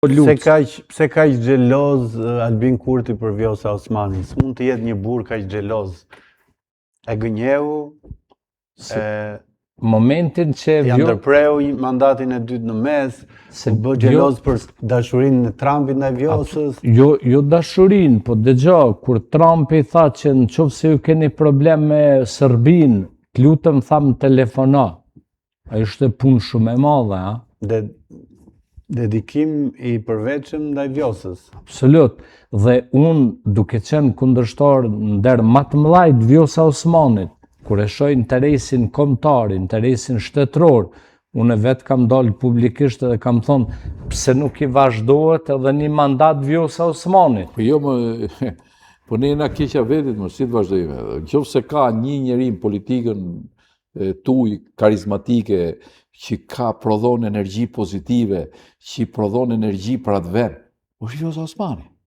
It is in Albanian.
Pse kaq xheloz Albin Kurti për Vjosa Osmani? S'mund të jetë një burr kaq xheloz. E gënjeu, momentin që ja ndërpreu mandatin e dytë në mes, u bë xheloz për dashurinë e Trumpit ndaj Vjosës. Jo dashurinë, po dëgjoj, kur Trumpi tha që nëse ju keni problem me Serbinë, të lutem tham telefona. Ai ishte punë shumë e madhe, a? Dedikim i përveçëm ndaj Vjosës. Absolut. Dhe unë, duke qenë kundërshtar ndër më të mëdhej Vjosa Osmanit, kur e shoh interesin kombëtar, interesin shtetëror, unë vetë kam dalë publikisht dhe kam thonë pse nuk i vazhdohet edhe një mandat Vjosa Osmanit. Po jo më, po ne na keqja vetit më, si të vazhdojmë. Nëse ka një njeri në politikën tuaj karizmatike, që prodhon energji pozitive, që prodhon energji për atë vend, është Vjosa Osmani.